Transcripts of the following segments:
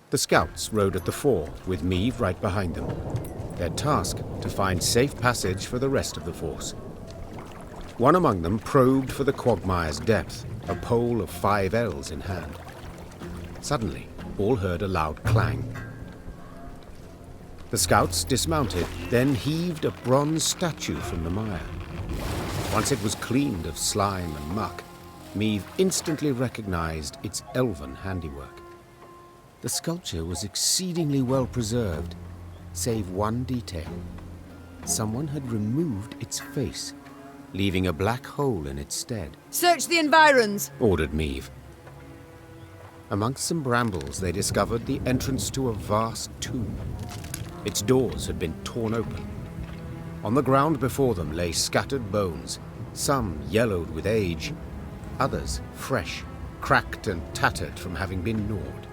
The scouts rode at the fore, with Meave right behind them. Their task, to find safe passage for the rest of the force. One among them probed for the quagmire's depth, a pole of 5 ells in hand. Suddenly, all heard a loud clang. The scouts dismounted, then heaved a bronze statue from the mire. Once it was cleaned of slime and muck, Meave instantly recognized its elven handiwork. The sculpture was exceedingly well preserved, save one detail. Someone had removed its face, leaving a black hole in its stead. Search the environs, ordered Meave. Amongst some brambles, they discovered the entrance to a vast tomb. Its doors had been torn open. On the ground before them lay scattered bones, some yellowed with age, others fresh, cracked and tattered from having been gnawed.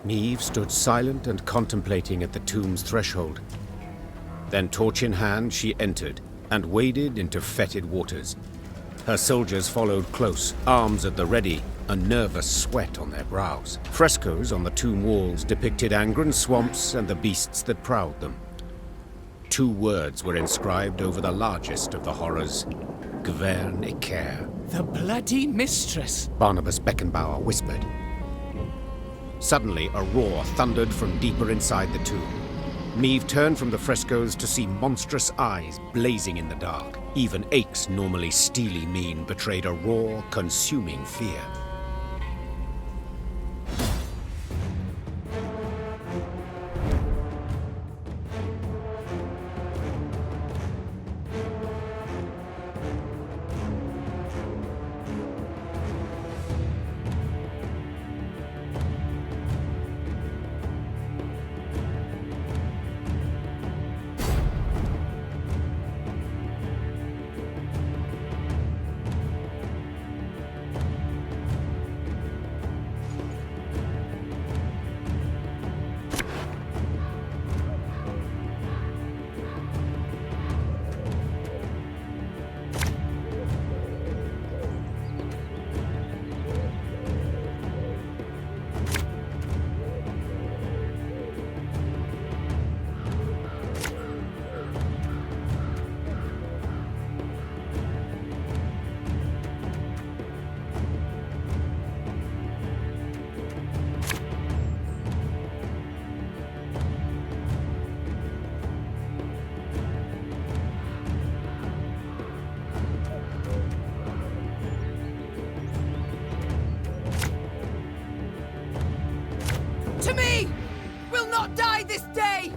Meave stood silent and contemplating at the tomb's threshold. Then, torch in hand, she entered and waded into fetid waters. Her soldiers followed close, arms at the ready, a nervous sweat on their brows. Frescoes on the tomb walls depicted Angren swamps and the beasts that prowled them. 2 words were inscribed over the largest of the horrors: Gwern Iker. The bloody mistress, Barnabas Beckenbauer whispered. Suddenly, a roar thundered from deeper inside the tomb. Meave turned from the frescoes to see monstrous eyes blazing in the dark. Even Ake's normally steely mien betrayed a raw, consuming fear. to me! We'll not die this day!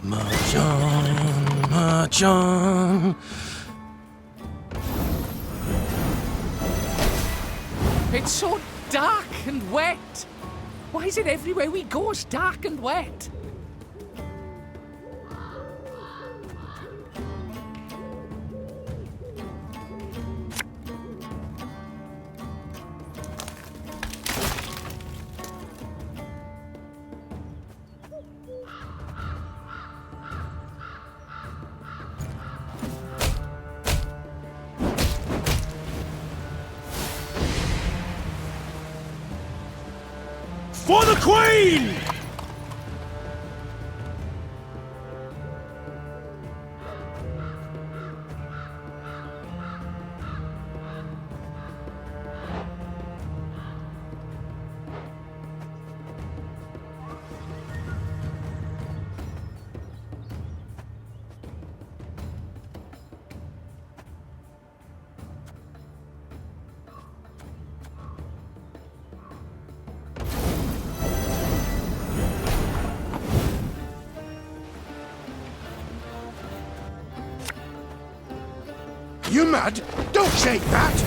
Mahjong, Mahjong. It's so dark and wet. Why is it everywhere we go is dark and wet? For the Queen! You mad? Don't shake that!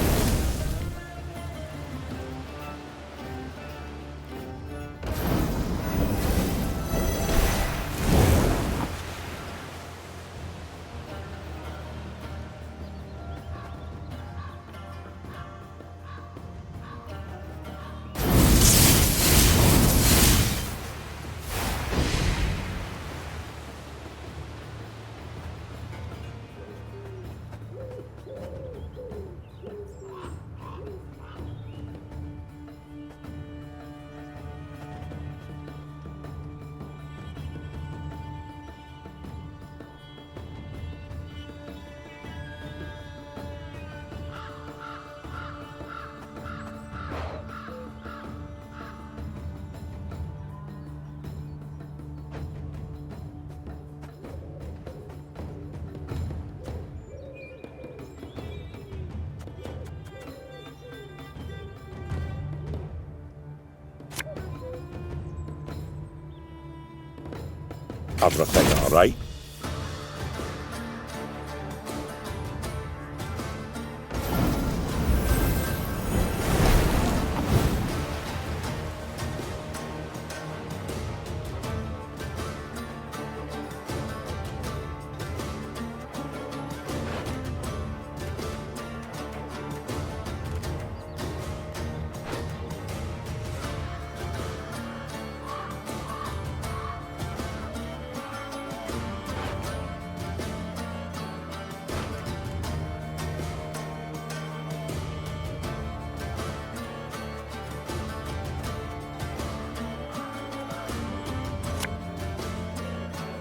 Everything all right?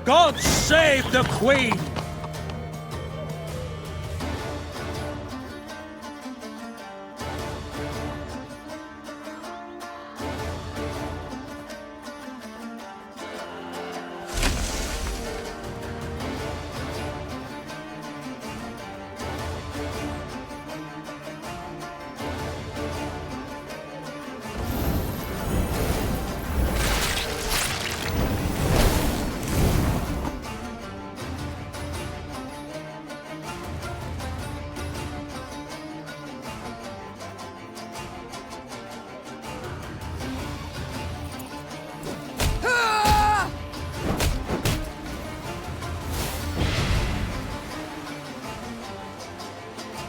God save the Queen!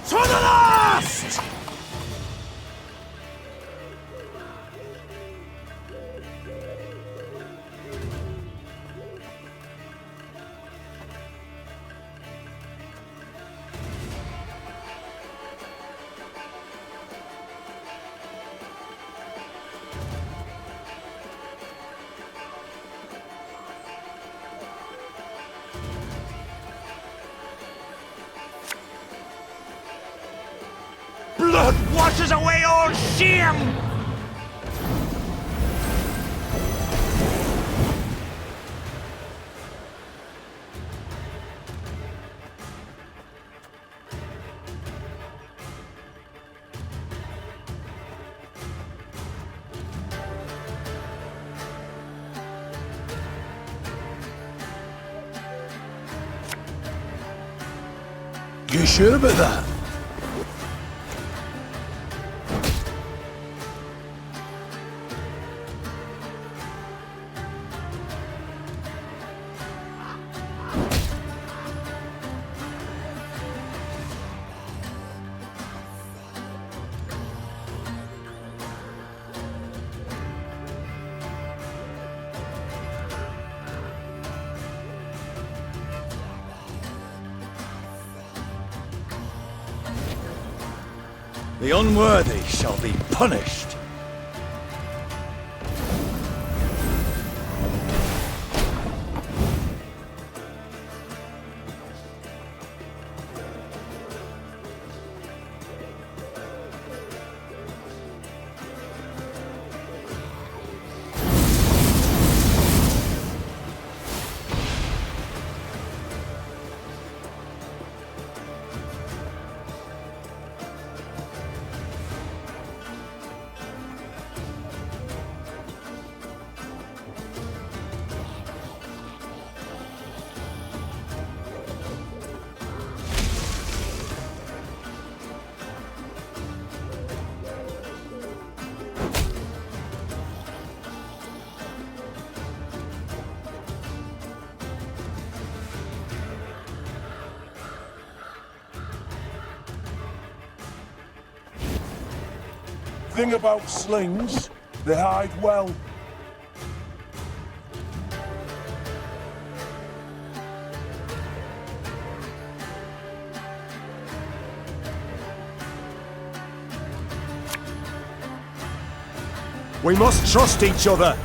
To the last! Blood washes away all shame! You sure about that? The unworthy shall be punished. Thing about slings, they hide well. We must trust each other.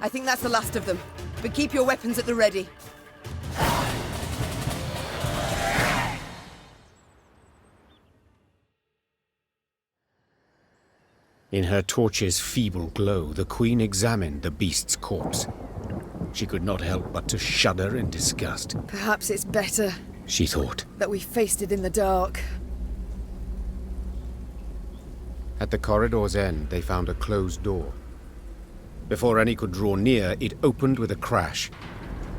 I think that's the last of them. But keep your weapons at the ready. In her torch's feeble glow, the Queen examined the beast's corpse. She could not help but to shudder in disgust. Perhaps it's better, She thought. that we faced it in the dark. At the corridor's end, they found a closed door. Before any could draw near, it opened with a crash.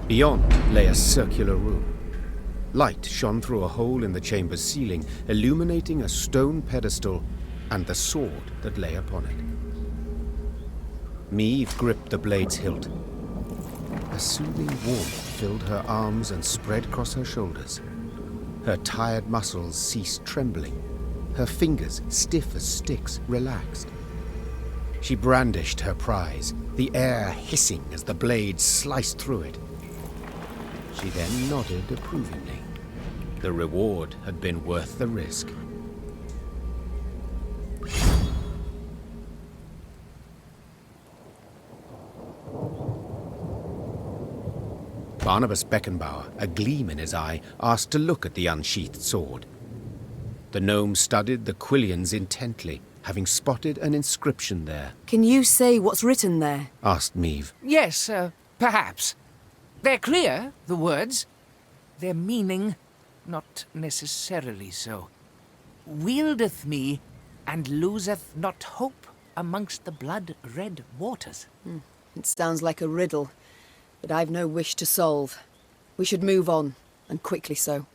Beyond lay a circular room. Light shone through a hole in the chamber's ceiling, illuminating a stone pedestal and the sword that lay upon it. Meve gripped the blade's hilt. A soothing warmth filled her arms and spread across her shoulders. Her tired muscles ceased trembling. Her fingers, stiff as sticks, relaxed. She brandished her prize, the air hissing as the blade sliced through it. She then nodded approvingly. The reward had been worth the risk. Barnabas Beckenbauer, a gleam in his eye, asked to look at the unsheathed sword. The gnome studied the quillions intently, having spotted an inscription there. Can you say what's written there? Asked Meve. Yes, perhaps. They're clear, the words. Their meaning, not necessarily so. Wieldeth me, and loseth not hope amongst the blood-red waters. It sounds like a riddle, but I've no wish to solve. We should move on, and quickly so.